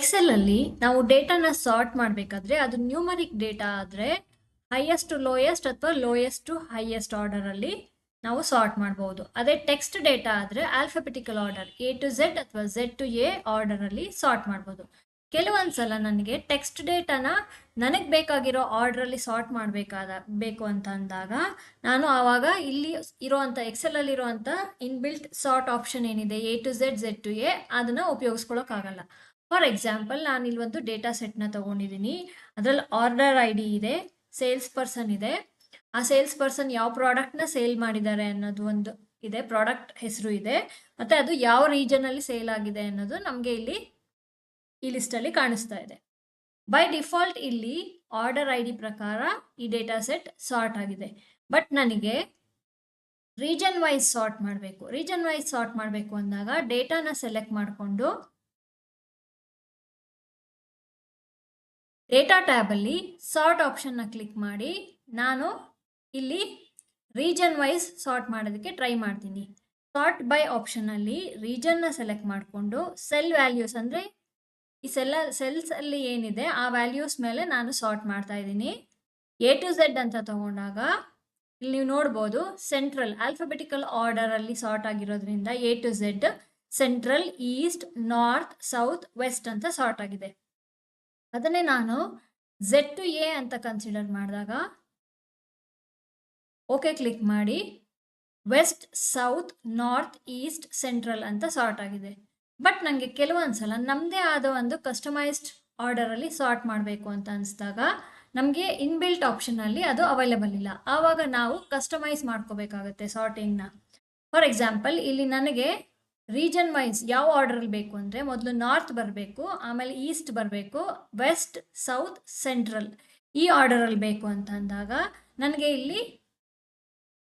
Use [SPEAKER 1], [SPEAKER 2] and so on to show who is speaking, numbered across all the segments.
[SPEAKER 1] Excel ಅಲ್ಲಿ ನಾವು ಡೇಟಾನ sort ಮಾಡಬೇಕಾದ್ರೆ ಅದು ನ್ಯೂಮರಿಕ್ ಡೇಟಾ ಆದರೆ ಹೈಯೆಸ್ಟ್ ಟು ಲೋಯೆಸ್ಟ್ ಅಥವಾ ಲೋಯೆಸ್ಟ್ ಟು ಹೈಯೆಸ್ಟ್ ಆರ್ಡರ್ ಅಲ್ಲಿ ನಾವು ಸಾರ್ಟ್ ಮಾಡಬಹುದು. ಅದೇ ಟೆಕ್ಸ್ಟ್ ಡೇಟಾ ಆದರೆ alphabetical order A to Z ಅಥವಾ ಝೆಡ್ ಟು ಎ ಆರ್ಡರ್ ಅಲ್ಲಿ ಸಾರ್ಟ್ ಮಾಡ್ಬೋದು. ಕೆಲವೊಂದ್ಸಲ ನನಗೆ ಟೆಕ್ಸ್ಟ್ ಡೇಟಾನ ನನಗೆ ಬೇಕಾಗಿರೋ ಆರ್ಡ್ರಲ್ಲಿ ಸಾರ್ಟ್ ಬೇಕು ಅಂತ ಅಂದಾಗ ನಾನು ಆವಾಗ ಇಲ್ಲಿ ಇರೋವಂಥ ಎಕ್ಸೆಲಲ್ಲಿ ಇರೋವಂಥ ಇನ್ಬಿಲ್ಟ್ ಸಾರ್ಟ್ ಆಪ್ಷನ್ ಏನಿದೆ A to Z Z to A ಅದನ್ನು ಉಪಯೋಗಿಸ್ಕೊಳ್ಳೋಕ್ಕಾಗಲ್ಲ. ಫಾರ್ ಎಕ್ಸಾಂಪಲ್ ನಾನು ಇಲ್ಲಿ ಒಂದು ಡೇಟಾ ಸೆಟ್ನ ತೊಗೊಂಡಿದ್ದೀನಿ. ಅದರಲ್ಲಿ ಆರ್ಡರ್ ಐ ಡಿ ಇದೆ, ಸೇಲ್ಸ್ ಪರ್ಸನ್ ಇದೆ, ಆ ಸೇಲ್ಸ್ ಪರ್ಸನ್ ಯಾವ ಪ್ರಾಡಕ್ಟ್ನ ಸೇಲ್ ಮಾಡಿದ್ದಾರೆ ಅನ್ನೋದು ಒಂದು ಇದೆ, ಪ್ರಾಡಕ್ಟ್ ಹೆಸರು ಇದೆ, ಮತ್ತು ಅದು ಯಾವ ರೀಜನಲ್ಲಿ ಸೇಲ್ ಆಗಿದೆ ಅನ್ನೋದು ನಮಗೆ ಇಲ್ಲಿ ಈ ಲಿಸ್ಟಲ್ಲಿ ಕಾಣಿಸ್ತಾ ಇದೆ. ಬೈ ಡಿಫಾಲ್ಟ್ ಇಲ್ಲಿ ಆರ್ಡರ್ ಐ ಡಿ ಪ್ರಕಾರ ಈ ಡೇಟಾ ಸೆಟ್ ಸಾರ್ಟ್ ಆಗಿದೆ. ಬಟ್ ನನಗೆ ರೀಜನ್ ವೈಸ್ ಸಾರ್ಟ್ ಮಾಡಬೇಕು. ರೀಜನ್ ವೈಸ್ ಸಾರ್ಟ್ ಮಾಡಬೇಕು ಅಂದಾಗ ಡೇಟಾನ ಸೆಲೆಕ್ಟ್ ಮಾಡಿಕೊಂಡು ಡೇಟಾ ಟ್ಯಾಬಲ್ಲಿ ಸಾರ್ಟ್ ಆಪ್ಷನ್ನ ಕ್ಲಿಕ್ ಮಾಡಿ ನಾನು ಇಲ್ಲಿ ರೀಜನ್ ವೈಸ್ ಸಾರ್ಟ್ ಮಾಡೋದಕ್ಕೆ ಟ್ರೈ ಮಾಡ್ತೀನಿ. ಸಾರ್ಟ್ ಬೈ ಆಪ್ಷನಲ್ಲಿ ರೀಜನ್ನ ಸೆಲೆಕ್ಟ್ ಮಾಡಿಕೊಂಡು ಸೆಲ್ ವ್ಯಾಲ್ಯೂಸ್ ಅಂದರೆ ಈ ಸೆಲ್ಸಲ್ಲಿ ಏನಿದೆ ಆ ವ್ಯಾಲ್ಯೂಸ್ ಮೇಲೆ ನಾನು ಸಾರ್ಟ್ ಮಾಡ್ತಾ ಇದ್ದೀನಿ. ಎ ಟು ಝೆಡ್ ಅಂತ ತಗೊಂಡಾಗ ಇಲ್ಲಿ ನೀವು ನೋಡ್ಬೋದು ಸೆಂಟ್ರಲ್ ಆಲ್ಫಾಬೆಟಿಕಲ್ ಆರ್ಡರಲ್ಲಿ ಸಾರ್ಟ್ ಆಗಿರೋದ್ರಿಂದ A to Z central, east, north, south, west ಅಂತ ಸಾರ್ಟ್ ಆಗಿದೆ. ಅದನ್ನೇ ನಾನು ಝೆಡ್ ಟು ಎ ಅಂತ ಕನ್ಸಿಡರ್ ಮಾಡಿದಾಗ ಓಕೆ ಕ್ಲಿಕ್ ಮಾಡಿ west, south, north, east, central ಅಂತ ಸಾರ್ಟ್ ಆಗಿದೆ. ಬಟ್ ನನಗೆ ಕೆಲವೊಂದ್ಸಲ ನಮ್ಮದೇ ಆದ ಒಂದು ಕಸ್ಟಮೈಸ್ಡ್ ಆರ್ಡರಲ್ಲಿ ಸಾರ್ಟ್ ಮಾಡಬೇಕು ಅಂತ ಅನಿಸಿದಾಗ ನಮಗೆ ಇನ್ಬಿಲ್ಟ್ ಆಪ್ಷನಲ್ಲಿ ಅದು ಅವೈಲೇಬಲ್ ಇಲ್ಲ. ಆವಾಗ ನಾವು ಕಸ್ಟಮೈಸ್ ಮಾಡ್ಕೋಬೇಕಾಗುತ್ತೆ ಸಾರ್ಟಿಂಗ್ನ. ಫಾರ್ ಎಕ್ಸಾಂಪಲ್ ಇಲ್ಲಿ ನನಗೆ ರೀಜನ್ ವೈಸ್ ಯಾವ ಆರ್ಡರಲ್ಲಿ ಬೇಕು ಅಂದರೆ ಮೊದಲು ನಾರ್ತ್ ಬರಬೇಕು, ಆಮೇಲೆ ಈಸ್ಟ್ ಬರಬೇಕು, ವೆಸ್ಟ್, ಸೌತ್, ಸೆಂಟ್ರಲ್ ಈ ಆರ್ಡರಲ್ಲಿ ಬೇಕು ಅಂತ ಅಂದಾಗ ನನಗೆ ಇಲ್ಲಿ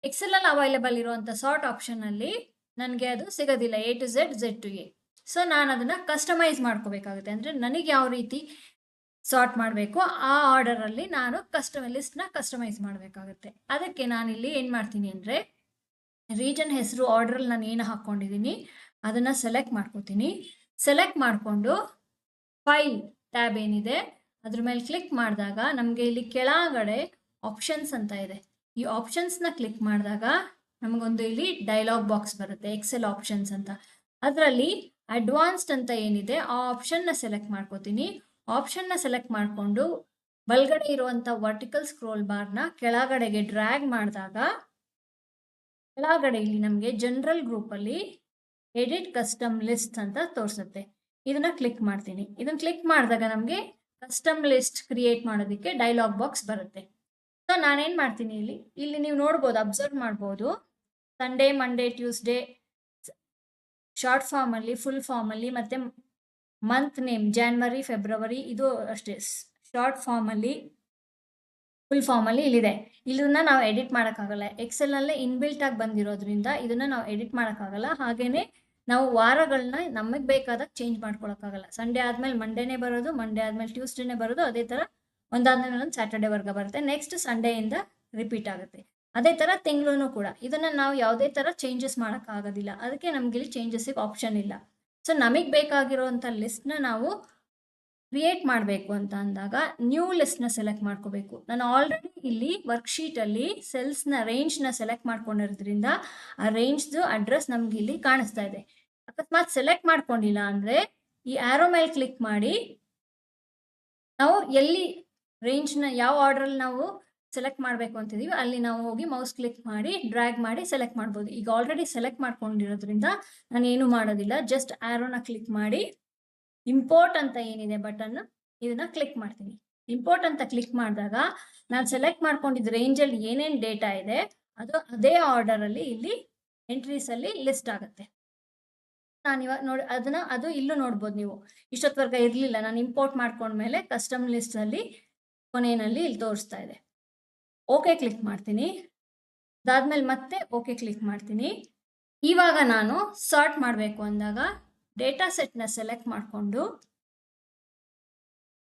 [SPEAKER 1] ಎಕ್ಸೆಲಲ್ಲಿ ಅವೈಲೇಬಲ್ ಇರುವಂಥ ಸಾರ್ಟ್ ಆಪ್ಷನಲ್ಲಿ ನನಗೆ ಅದು ಸಿಗೋದಿಲ್ಲ A to Z Z to A. So ನಾನು ಅದನ್ನು ಕಸ್ಟಮೈಸ್ ಮಾಡ್ಕೋಬೇಕಾಗುತ್ತೆ. ಅಂದರೆ ನನಗೆ ಯಾವ ರೀತಿ ಸಾರ್ಟ್ ಮಾಡಬೇಕು ಆ ಆರ್ಡರಲ್ಲಿ ನಾನು ಲಿಸ್ಟ್ನ ಕಸ್ಟಮೈಸ್ ಮಾಡಬೇಕಾಗುತ್ತೆ. ಅದಕ್ಕೆ ನಾನಿಲ್ಲಿ ಏನು ಮಾಡ್ತೀನಿ ಅಂದರೆ ರೀಜನ್ ಹೆಸರು ಆರ್ಡ್ರಲ್ಲಿ ನಾನು ಏನು ಹಾಕ್ಕೊಂಡಿದ್ದೀನಿ ಅದನ್ನು ಸೆಲೆಕ್ಟ್ ಮಾಡ್ಕೋತೀನಿ. ಸೆಲೆಕ್ಟ್ ಮಾಡಿಕೊಂಡು ಫೈಲ್ ಟ್ಯಾಬ್ ಏನಿದೆ ಅದ್ರ ಮೇಲೆ ಕ್ಲಿಕ್ ಮಾಡಿದಾಗ ನಮಗೆ ಇಲ್ಲಿ ಕೆಳಗಡೆ ಆಪ್ಷನ್ಸ್ ಅಂತ ಇದೆ. ಈ ಆಪ್ಷನ್ಸ್ನ ಕ್ಲಿಕ್ ಮಾಡಿದಾಗ ನಮಗೊಂದು ಇಲ್ಲಿ ಡೈಲಾಗ್ ಬಾಕ್ಸ್ ಬರುತ್ತೆ ಎಕ್ಸೆಲ್ ಆಪ್ಷನ್ಸ್ ಅಂತ. ಅದರಲ್ಲಿ ಅಡ್ವಾನ್ಸ್ಡ್ ಅಂತ ಏನಿದೆ ಆ ಆಪ್ಷನ್ನ ಸೆಲೆಕ್ಟ್ ಮಾಡ್ಕೋತೀನಿ. ಆಪ್ಷನ್ನ ಸೆಲೆಕ್ಟ್ ಮಾಡಿಕೊಂಡು ಬಲ್ಗಡೆ ಇರುವಂಥ ವರ್ಟಿಕಲ್ ಸ್ಕ್ರೋಲ್ ಬಾರ್ನ ಕೆಳಗಡೆಗೆ ಡ್ರ್ಯಾಗ್ ಮಾಡಿದಾಗ ಕೆಳಗಡೆ ಇಲ್ಲಿ ನಮಗೆ ಜನರಲ್ ಗ್ರೂಪಲ್ಲಿ ಎಡಿಟ್ ಕಸ್ಟಮ್ ಲಿಸ್ಟ್ ಅಂತ ತೋರಿಸುತ್ತೆ. ಇದನ್ನ ಕ್ಲಿಕ್ ಮಾಡ್ತೀನಿ. ಇದನ್ನ ಕ್ಲಿಕ್ ಮಾಡಿದಾಗ ನಮಗೆ ಕಸ್ಟಮ್ ಲಿಸ್ಟ್ ಕ್ರಿಯೇಟ್ ಮಾಡೋದಕ್ಕೆ ಡೈಲಾಗ್ ಬಾಕ್ಸ್ ಬರುತ್ತೆ. ಸೊ ನಾನೇನು ಮಾಡ್ತೀನಿ ಇಲ್ಲಿ ನೀವು ನೋಡ್ಬೋದು, ಅಬ್ಸರ್ವ್ ಮಾಡ್ಬೋದು, ಸಂಡೇ, ಮಂಡೇ, ಟ್ಯೂಸ್ಡೇ ಶಾರ್ಟ್ ಫಾರ್ಮಲ್ಲಿ, ಫುಲ್ ಫಾರ್ಮಲ್ಲಿ, ಮತ್ತು ಮಂತ್ ನೇಮ್ ಜಾನ್ವರಿ, ಫೆಬ್ರವರಿ ಇದು ಅಷ್ಟೇ ಶಾರ್ಟ್ ಫಾರ್ಮಲ್ಲಿ, ಫುಲ್ ಫಾರ್ಮಲ್ಲಿ ಇಲ್ಲಿದೆ. ಇದನ್ನ ನಾವು ಎಡಿಟ್ ಮಾಡೋಕ್ಕಾಗಲ್ಲ. ಎಕ್ಸೆಲ್ನಲ್ಲೇ ಇನ್ಬಿಲ್ಟ್ ಆಗಿ ಬಂದಿರೋದ್ರಿಂದ ಇದನ್ನು ನಾವು ಎಡಿಟ್ ಮಾಡೋಕ್ಕಾಗಲ್ಲ. ಹಾಗೆಯೇ ನಾವು ವಾರಗಳನ್ನ ನಮಗೆ ಬೇಕಾದಾಗ ಚೇಂಜ್ ಮಾಡ್ಕೊಳಕ್ಕಾಗಲ್ಲ. ಸಂಡೇ ಆದಮೇಲೆ ಮಂಡೇನೇ ಬರೋದು, ಮಂಡೇ ಆದಮೇಲೆ ಟ್ಯೂಸ್ಡೇನೇ ಬರೋದು, ಅದೇ ಥರ ಒಂದಾದ್ಮೇಲೆ ಒಂದು ಸ್ಯಾಟರ್ಡೇವರೆಗೆ ಬರುತ್ತೆ, ನೆಕ್ಸ್ಟ್ ಸಂಡೇಯಿಂದ ರಿಪೀಟ್ ಆಗುತ್ತೆ. ಅದೇ ಥರ ತಿಂಗಳು ಕೂಡ ಇದನ್ನು ನಾವು ಯಾವುದೇ ಥರ ಚೇಂಜಸ್ ಮಾಡೋಕ್ಕಾಗೋದಿಲ್ಲ. ಅದಕ್ಕೆ ನಮ್ಗೆ ಇಲ್ಲಿ ಚೇಂಜಸ್ಸಿಗೆ ಆಪ್ಷನ್ ಇಲ್ಲ. ಸೊ ನಮಗೆ ಬೇಕಾಗಿರೋವಂಥ ಲಿಸ್ಟ್ನ ನಾವು ಕ್ರಿಯೇಟ್ ಮಾಡಬೇಕು ಅಂತ ಅಂದಾಗ ನ್ಯೂ ಲಿಸ್ಟ್ನ ಸೆಲೆಕ್ಟ್ ಮಾಡ್ಕೋಬೇಕು. ನಾನು ಆಲ್ರೆಡಿ ಇಲ್ಲಿ ವರ್ಕ್ಶೀಟಲ್ಲಿ ಸೆಲ್ಸ್ನ ರೇಂಜ್ನ ಸೆಲೆಕ್ಟ್ ಮಾಡ್ಕೊಂಡಿರೋದ್ರಿಂದ ಆ ರೇಂಜ್ದು ಅಡ್ರೆಸ್ ನಮ್ಗೆ ಇಲ್ಲಿ ಕಾಣಿಸ್ತಾ ಇದೆ. ಅಕಸ್ಮಾತ್ ಸೆಲೆಕ್ಟ್ ಮಾಡ್ಕೊಂಡಿಲ್ಲ ಅಂದರೆ ಈ ಆ್ಯರೋ ಮೇಲೆ ಕ್ಲಿಕ್ ಮಾಡಿ ನಾವು ಎಲ್ಲಿ ರೇಂಜ್ನ ಯಾವ ಆರ್ಡ್ರಲ್ಲಿ ನಾವು ಸೆಲೆಕ್ಟ್ ಮಾಡಬೇಕು ಅಂತಿದ್ದೀವಿ ಅಲ್ಲಿ ನಾವು ಹೋಗಿ ಮೌಸ್ ಕ್ಲಿಕ್ ಮಾಡಿ ಡ್ರ್ಯಾಗ್ ಮಾಡಿ ಸೆಲೆಕ್ಟ್ ಮಾಡ್ಬೋದು. ಈಗ ಆಲ್ರೆಡಿ ಸೆಲೆಕ್ಟ್ ಮಾಡ್ಕೊಂಡಿರೋದ್ರಿಂದ ನಾನು ಏನು ಮಾಡೋದಿಲ್ಲ, ಜಸ್ಟ್ ಆ್ಯರೋನ ಕ್ಲಿಕ್ ಮಾಡಿ ಇಂಪೋರ್ಟ್ ಅಂತ ಏನಿದೆ ಬಟನ್ ಇದನ್ನ ಕ್ಲಿಕ್ ಮಾಡ್ತೀನಿ. ಇಂಪೋರ್ಟ್ ಅಂತ ಕ್ಲಿಕ್ ಮಾಡಿದಾಗ ನಾನು ಸೆಲೆಕ್ಟ್ ಮಾಡ್ಕೊಂಡಿದ್ದ ರೇಂಜಲ್ಲಿ ಏನೇನು ಡೇಟಾ ಇದೆ ಅದು ಅದೇ ಆರ್ಡರಲ್ಲಿ ಇಲ್ಲಿ ಎಂಟ್ರೀಸಲ್ಲಿ ಲಿಸ್ಟ್ ಆಗುತ್ತೆ. ನಾನು ಇವಾಗ ಅದು ಇಲ್ಲೂ ನೋಡ್ಬೋದು ನೀವು. ಇಷ್ಟೊತ್ತವರೆಗೆ ಇರಲಿಲ್ಲ, ನಾನು ಇಂಪೋರ್ಟ್ ಮಾಡ್ಕೊಂಡ್ಮೇಲೆ ಕಸ್ಟಮ್ ಲಿಸ್ಟಲ್ಲಿ ಕೊನೆಯಲ್ಲಿ ಇಲ್ಲಿ ತೋರಿಸ್ತಾ ಇದೆ. ಓಕೆ ಕ್ಲಿಕ್ ಮಾಡ್ತೀನಿ. ಅದಾದ್ಮೇಲೆ ಮತ್ತೆ ಓಕೆ ಕ್ಲಿಕ್ ಮಾಡ್ತೀನಿ. ಇವಾಗ ನಾನು ಸಾರ್ಟ್ ಮಾಡಬೇಕು ಅಂದಾಗ ಡೇಟಾ ಸೆಟ್ನ ಸೆಲೆಕ್ಟ್ ಮಾಡಿಕೊಂಡು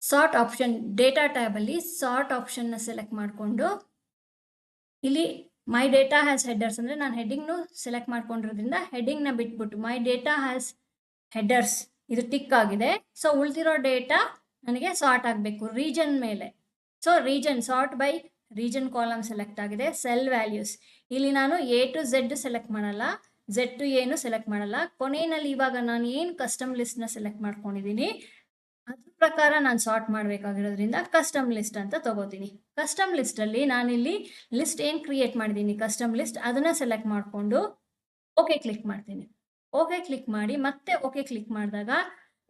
[SPEAKER 1] ಸಾರ್ಟ್ ಆಪ್ಷನ್ ಡೇಟಾ ಟ್ಯಾಬಲ್ಲಿ ಸಾರ್ಟ್ ಆಪ್ಷನ್ನ ಸೆಲೆಕ್ಟ್ ಮಾಡಿಕೊಂಡು ಇಲ್ಲಿ ಮೈ ಡೇಟಾ ಹ್ಯಾಸ್ ಹೆಡರ್ಸ್ ಅಂದರೆ ನಾನು ಹೆಡ್ಡಿಂಗ್ನು ಸೆಲೆಕ್ಟ್ ಮಾಡ್ಕೊಂಡಿರೋದ್ರಿಂದ ಹೆಡ್ಡಿಂಗ್ನ ಬಿಟ್ಬಿಟ್ಟು ಮೈ ಡೇಟಾ ಹ್ಯಾಸ್ ಹೆಡರ್ಸ್ ಇದು ಟಿಕ್ ಆಗಿದೆ. ಸೊ ಉಳಿದಿರೋ ಡೇಟಾ ನನಗೆ ಸಾರ್ಟ್ ಆಗಬೇಕು ರೀಜನ್ ಮೇಲೆ. So region sort by region column select ಆಗಿದೆ. ಸೆಲ್ ವ್ಯಾಲ್ಯೂಸ್ ಇಲ್ಲಿ ನಾನು A to Z ಸೆಲೆಕ್ಟ್ ಮಾಡಲ್ಲ, Z to A ಸೆಲೆಕ್ಟ್ ಮಾಡಲ್ಲ. ಕೊನೆಯಲ್ಲಿ ಇವಾಗ ನಾನು ಏನು ಕಸ್ಟಮ್ ಲಿಸ್ಟ್ನ ಸೆಲೆಕ್ಟ್ ಮಾಡ್ಕೊಂಡಿದ್ದೀನಿ ಅದ್ರ ಪ್ರಕಾರ ನಾನು ಸಾರ್ಟ್ ಮಾಡಬೇಕಾಗಿರೋದ್ರಿಂದ ಕಸ್ಟಮ್ ಲಿಸ್ಟ್ ಅಂತ ತಗೋತೀನಿ. ಕಸ್ಟಮ್ ಲಿಸ್ಟಲ್ಲಿ ನಾನಿಲ್ಲಿ ಲಿಸ್ಟ್ ಏನು ಕ್ರಿಯೇಟ್ ಮಾಡಿದ್ದೀನಿ ಕಸ್ಟಮ್ ಲಿಸ್ಟ್ ಅದನ್ನು ಸೆಲೆಕ್ಟ್ ಮಾಡಿಕೊಂಡು ಓಕೆ ಕ್ಲಿಕ್ ಮಾಡ್ತೀನಿ. ಓಕೆ ಕ್ಲಿಕ್ ಮಾಡಿ ಮತ್ತೆ ಓಕೆ ಕ್ಲಿಕ್ ಮಾಡಿದಾಗ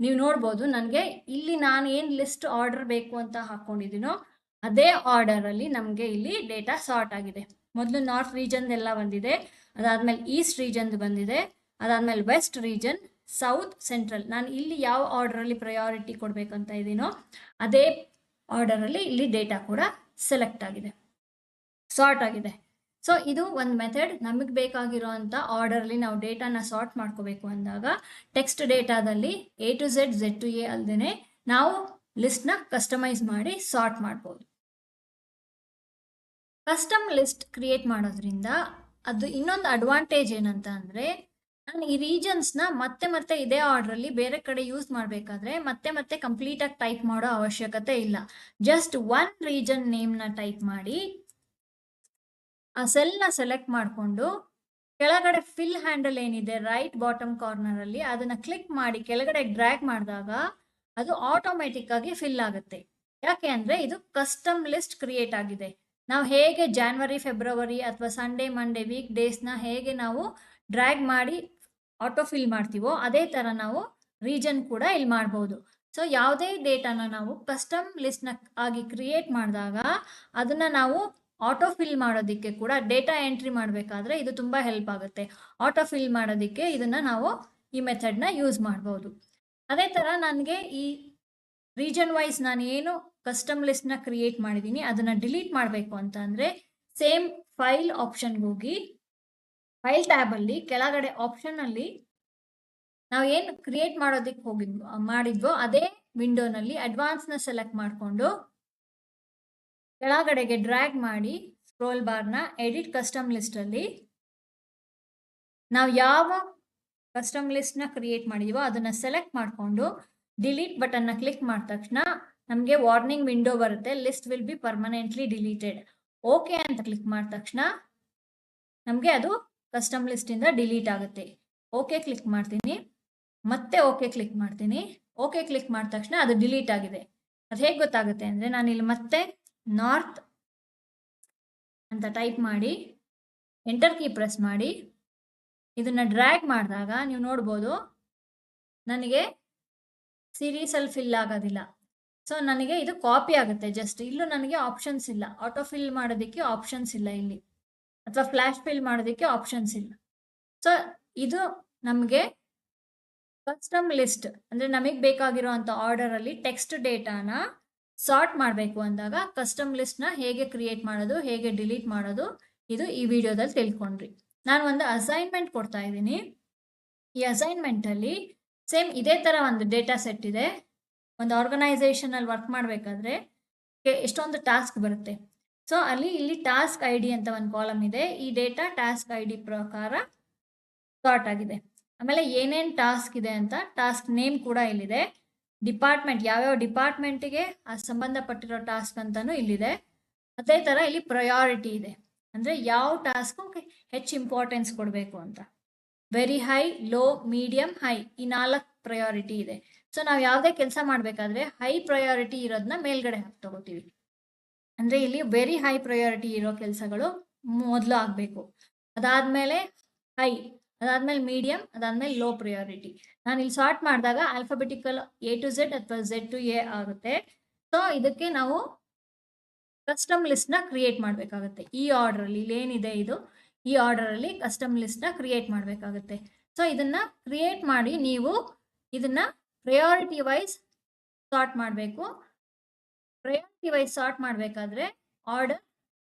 [SPEAKER 1] ನೀವು ನೋಡ್ಬೋದು ನನಗೆ ಇಲ್ಲಿ ನಾನು ಏನು ಲಿಸ್ಟ್ ಆರ್ಡರ್ ಬೇಕು ಅಂತ ಹಾಕ್ಕೊಂಡಿದ್ದೀನೋ ಅದೇ ಆರ್ಡರಲ್ಲಿ ನಮಗೆ ಇಲ್ಲಿ ಡೇಟಾ ಸಾರ್ಟ್ ಆಗಿದೆ. ಮೊದಲು ನಾರ್ತ್ ರೀಜನ್ ಎಲ್ಲ ಬಂದಿದೆ, ಅದಾದಮೇಲೆ ಈಸ್ಟ್ ರೀಜನ್ದು ಬಂದಿದೆ, ಅದಾದಮೇಲೆ ವೆಸ್ಟ್ ರೀಜನ್, ಸೌತ್, ಸೆಂಟ್ರಲ್. ನಾನು ಇಲ್ಲಿ ಯಾವ ಆರ್ಡರಲ್ಲಿ ಪ್ರಯಾರಿಟಿ ಕೊಡಬೇಕಂತ ಇದ್ದೀನೋ ಅದೇ ಆರ್ಡರಲ್ಲಿ ಇಲ್ಲಿ ಡೇಟಾ ಕೂಡ ಸೆಲೆಕ್ಟ್ ಆಗಿದೆ, ಸಾರ್ಟ್ ಆಗಿದೆ. ಸೊ ಇದು ಒಂದು ಮೆಥಡ್. ನಮಗೆ ಬೇಕಾಗಿರೋಂಥ ಆರ್ಡರಲ್ಲಿ ನಾವು ಡೇಟಾನ ಸಾರ್ಟ್ ಮಾಡ್ಕೋಬೇಕು ಅಂದಾಗ ಟೆಕ್ಸ್ಟ್ ಡೇಟಾದಲ್ಲಿ A to Z, Z to A ಅಲ್ಲದೆ ನಾವು ಲಿಸ್ಟ್ನ ಕಸ್ಟಮೈಸ್ ಮಾಡಿ ಸಾರ್ಟ್ ಮಾಡ್ಬೋದು. ಕಸ್ಟಮ್ ಲಿಸ್ಟ್ ಕ್ರಿಯೇಟ್ ಮಾಡೋದ್ರಿಂದ ಅದು ಇನ್ನೊಂದು ಅಡ್ವಾಂಟೇಜ್ ಏನಂತ ಅಂದರೆ ನಾನು ಈ ರೀಜನ್ಸ್ನ ಮತ್ತೆ ಮತ್ತೆ ಇದೇ ಆರ್ಡ್ರಲ್ಲಿ ಬೇರೆ ಕಡೆ ಯೂಸ್ ಮಾಡಬೇಕಾದ್ರೆ ಮತ್ತೆ ಕಂಪ್ಲೀಟಾಗಿ ಟೈಪ್ ಮಾಡೋ ಅವಶ್ಯಕತೆ ಇಲ್ಲ. ಜಸ್ಟ್ ಒನ್ ರೀಜನ್ ನೇಮ್ನ ಟೈಪ್ ಮಾಡಿ ಆ ಸೆಲ್ನ ಸೆಲೆಕ್ಟ್ ಮಾಡಿಕೊಂಡು ಕೆಳಗಡೆ ಫಿಲ್ ಹ್ಯಾಂಡಲ್ ಏನಿದೆ ರೈಟ್ ಬಾಟಮ್ ಕಾರ್ನರಲ್ಲಿ ಅದನ್ನು ಕ್ಲಿಕ್ ಮಾಡಿ ಕೆಳಗಡೆ ಡ್ರ್ಯಾಗ್ ಮಾಡಿದಾಗ ಅದು ಆಟೋಮೆಟಿಕ್ ಆಗಿ ಫಿಲ್ ಆಗುತ್ತೆ. ಯಾಕೆ ಅಂದರೆ ಇದು ಕಸ್ಟಮ್ ಲಿಸ್ಟ್ ಕ್ರಿಯೇಟ್ ಆಗಿದೆ. ನಾವು ಹೇಗೆ ಜಾನ್ವರಿ, ಫೆಬ್ರವರಿ ಅಥವಾ ಸಂಡೇ, ಮಂಡೇ ವೀಕ್ ಡೇಸ್ನ ಹೇಗೆ ನಾವು ಡ್ರ್ಯಾಗ್ ಮಾಡಿ ಆಟೋ ಫಿಲ್ ಮಾಡ್ತೀವೋ ಅದೇ ಥರ ನಾವು ರೀಜನ್ ಕೂಡ ಇಲ್ಲಿ ಮಾಡ್ಬೋದು. ಸೊ ಯಾವುದೇ ಡೇಟಾನ ನಾವು ಕಸ್ಟಮ್ ಲಿಸ್ಟ್ನ ಆಗಿ ಕ್ರಿಯೇಟ್ ಮಾಡಿದಾಗ ಅದನ್ನು ನಾವು ಆಟೋ ಫಿಲ್ ಮಾಡೋದಕ್ಕೆ ಕೂಡ ಡೇಟಾ ಎಂಟ್ರಿ ಮಾಡಬೇಕಾದ್ರೆ ಇದು ತುಂಬ ಹೆಲ್ಪ್ ಆಗುತ್ತೆ. ಆಟೋ ಫಿಲ್ ಮಾಡೋದಕ್ಕೆ ಇದನ್ನು ನಾವು ಈ ಮೆಥಡ್ನ ಯೂಸ್ ಮಾಡ್ಬೋದು. ಅದೇ ಥರ ನನಗೆ ಈ ರೀಜನ್ ವೈಸ್ ನಾನು ಏನು ಕಸ್ಟಮ್ ಲಿಸ್ಟ್ನ ಕ್ರಿಯೇಟ್ ಮಾಡಿದ್ದೀನಿ ಅದನ್ನು ಡಿಲೀಟ್ ಮಾಡಬೇಕು ಅಂತ ಅಂದರೆ ಸೇಮ್ ಫೈಲ್ ಆಪ್ಷನ್ಗೆ ಹೋಗಿ ಫೈಲ್ ಟ್ಯಾಬಲ್ಲಿ ಕೆಳಗಡೆ ಆಪ್ಷನಲ್ಲಿ ನಾವು ಏನು ಕ್ರಿಯೇಟ್ ಮಾಡೋದಕ್ಕೆ ಮಾಡಿದ್ವೋ ಅದೇ ವಿಂಡೋನಲ್ಲಿ ಅಡ್ವಾನ್ಸ್ನ ಸೆಲೆಕ್ಟ್ ಮಾಡಿಕೊಂಡು ಕೆಳಗಡೆಗೆ ಡ್ರ್ಯಾಗ್ ಮಾಡಿ ಸ್ಕ್ರೋಲ್ ಬಾರ್ನ ಎಡಿಟ್ ಕಸ್ಟಮ್ ಲಿಸ್ಟಲ್ಲಿ ನಾವು ಯಾವ ಕಸ್ಟಮ್ ಲಿಸ್ಟ್ನ ಕ್ರಿಯೇಟ್ ಮಾಡಿದೀವೋ ಅದನ್ನು ಸೆಲೆಕ್ಟ್ ಮಾಡಿಕೊಂಡು ಡಿಲೀಟ್ ಬಟನ್ನ ಕ್ಲಿಕ್ ಮಾಡಿದ ತಕ್ಷಣ ನಮಗೆ ವಾರ್ನಿಂಗ್ ವಿಂಡೋ ಬರುತ್ತೆ, list will be permanently deleted. Okay ಅಂತ ಕ್ಲಿಕ್ ಮಾಡಿದ ತಕ್ಷಣ ನಮಗೆ ಅದು ಕಸ್ಟಮ್ ಲಿಸ್ಟಿಂದ ಡಿಲೀಟ್ ಆಗುತ್ತೆ. ಓಕೆ ಕ್ಲಿಕ್ ಮಾಡ್ತೀನಿ, ಮತ್ತೆ ಓಕೆ ಕ್ಲಿಕ್ ಮಾಡ್ತೀನಿ. ಓಕೆ ಕ್ಲಿಕ್ ಮಾಡಿದ ತಕ್ಷಣ ಅದು ಡಿಲೀಟ್ ಆಗಿದೆ. ಅದು ಹೇಗೆ ಗೊತ್ತಾಗುತ್ತೆ ಅಂದರೆ ನಾನು ಇಲ್ಲಿ ಮತ್ತೆ ನಾರ್ತ್ ಅಂತ ಟೈಪ್ ಮಾಡಿ ಎಂಟರ್ ಕೀ ಪ್ರೆಸ್ ಮಾಡಿ ಇದನ್ನು ಡ್ರ್ಯಾಗ್ ಮಾಡಿದಾಗ ನೀವು ನೋಡ್ಬೋದು ನನಗೆ ಸೀರೀಸಲ್ಲಿ ಫಿಲ್ ಆಗೋದಿಲ್ಲ. ಸೊ ನನಗೆ ಇದು ಕಾಪಿ ಆಗುತ್ತೆ ಜಸ್ಟ್. ಇಲ್ಲೂ ನನಗೆ ಆಪ್ಷನ್ಸ್ ಇಲ್ಲ, ಆಟೋ ಫಿಲ್ ಮಾಡೋದಕ್ಕೆ ಆಪ್ಷನ್ಸ್ ಇಲ್ಲ ಇಲ್ಲಿ, ಅಥವಾ ಫ್ಲ್ಯಾಶ್ ಫಿಲ್ ಮಾಡೋದಕ್ಕೆ ಆಪ್ಷನ್ಸ್ ಇಲ್ಲ. ಸೊ ಇದು ನಮಗೆ ಕಸ್ಟಮ್ ಲಿಸ್ಟ್ ಅಂದರೆ ನಮಗೆ ಬೇಕಾಗಿರೋವಂಥ ಆರ್ಡರಲ್ಲಿ ಟೆಕ್ಸ್ಟ್ ಡೇಟಾನ ಸಾರ್ಟ್ ಮಾಡಬೇಕು ಅಂದಾಗ ಕಸ್ಟಮ್ ಲಿಸ್ಟ್ನ ಹೇಗೆ ಕ್ರಿಯೇಟ್ ಮಾಡೋದು, ಹೇಗೆ ಡಿಲೀಟ್ ಮಾಡೋದು, ಇದು ಈ ವಿಡಿಯೋದಲ್ಲಿ ತಿಳ್ಕೊಂಡ್ರಿ. ನಾನು ಒಂದು ಅಸೈನ್ಮೆಂಟ್ ಕೊಡ್ತಾ ಇದ್ದೀನಿ. ಈ ಅಸೈನ್ಮೆಂಟಲ್ಲಿ ಸೇಮ್ ಇದೇ ಥರ ಒಂದು ಡೇಟಾ ಸೆಟ್ ಇದೆ. ಒಂದು ಆರ್ಗನೈಸೇಷನಲ್ಲಿ ವರ್ಕ್ ಮಾಡಬೇಕಾದ್ರೆ ಎಷ್ಟೊಂದು ಟಾಸ್ಕ್ ಬರುತ್ತೆ. ಸೊ ಇಲ್ಲಿ ಟಾಸ್ಕ್ ಐ ಡಿ ಅಂತ ಒಂದು ಕಾಲಮ್ ಇದೆ. ಈ ಡೇಟಾ ಟಾಸ್ಕ್ ಐ ಡಿ ಪ್ರಕಾರ ಸಾರ್ಟ್ ಆಗಿದೆ. ಆಮೇಲೆ ಏನೇನು ಟಾಸ್ಕ್ ಇದೆ ಅಂತ ಟಾಸ್ಕ್ ನೇಮ್ ಕೂಡ ಇಲ್ಲಿದೆ. ಡಿಪಾರ್ಟ್ಮೆಂಟ್ ಯಾವ್ಯಾವ ಡಿಪಾರ್ಟ್ಮೆಂಟಿಗೆ ಸಂಬಂಧಪಟ್ಟಿರೋ ಟಾಸ್ಕ್ ಅಂತಲೂ ಇಲ್ಲಿದೆ. ಅದೇ ಥರ ಇಲ್ಲಿ ಪ್ರಯಾರಿಟಿ ಇದೆ, ಅಂದರೆ ಯಾವ ಟಾಸ್ಕು ಹೆಚ್ಚು ಇಂಪಾರ್ಟೆನ್ಸ್ ಕೊಡಬೇಕು ಅಂತ. Very high, low, medium, high ಈ 4 ಪ್ರಯಾರಿಟಿ ಇದೆ. ಸೊ ನಾವು ಯಾವುದೇ ಕೆಲಸ ಮಾಡಬೇಕಾದ್ರೆ ಹೈ ಪ್ರಯಾರಿಟಿ ಇರೋದನ್ನ ಮೇಲ್ಗಡೆ ಹಾಕಿ ತಗೋತೀವಿ. ಅಂದರೆ ಇಲ್ಲಿ ವೆರಿ ಹೈ ಪ್ರಯಾರಿಟಿ ಇರೋ ಕೆಲಸಗಳು ಮೊದಲು ಆಗಬೇಕು, ಅದಾದಮೇಲೆ ಹೈ, ಅದಾದಮೇಲೆ ಮೀಡಿಯಮ್, ಅದಾದಮೇಲೆ ಲೋ ಪ್ರಯಾರಿಟಿ. ನಾನು ಇಲ್ಲಿ ಸಾರ್ಟ್ ಮಾಡಿದಾಗ ಆಲ್ಫಾಬೆಟಿಕಲ್ A to Z ಅಥವಾ Z to A ಆಗುತ್ತೆ. ಸೊ ಇದಕ್ಕೆ ನಾವು ಕಸ್ಟಮ್ ಲಿಸ್ಟ್ನ ಕ್ರಿಯೇಟ್ ಮಾಡಬೇಕಾಗುತ್ತೆ. ಈ ಆರ್ಡ್ರಲ್ಲಿ ಇಲ್ಲೇನಿದೆ ಇದು ಈ ಆರ್ಡರಲ್ಲಿ ಕಸ್ಟಮ್ ಲಿಸ್ಟ್ನ ಕ್ರಿಯೇಟ್ ಮಾಡಬೇಕಾಗುತ್ತೆ. ಸೊ ಇದನ್ನು ಕ್ರಿಯೇಟ್ ಮಾಡಿ ನೀವು ಇದನ್ನು ಪ್ರಯಾರಿಟಿ ವೈಸ್ ಸಾರ್ಟ್ ಮಾಡಬೇಕು. ಪ್ರಯಾರಿಟಿ ವೈಸ್ ಸಾರ್ಟ್ ಮಾಡಬೇಕಾದ್ರೆ ಆರ್ಡರ್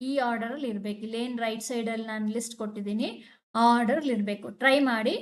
[SPEAKER 1] ಈ ಆರ್ಡರಲ್ಲಿ ಇರಬೇಕು. ಇಲ್ಲೇನು ರೈಟ್ ಸೈಡಲ್ಲಿ ನಾನು ಲಿಸ್ಟ್ ಕೊಟ್ಟಿದ್ದೀನಿ ಆ ಆರ್ಡರ್ಲಿ ಇರಬೇಕು. ಟ್ರೈ ಮಾಡಿ.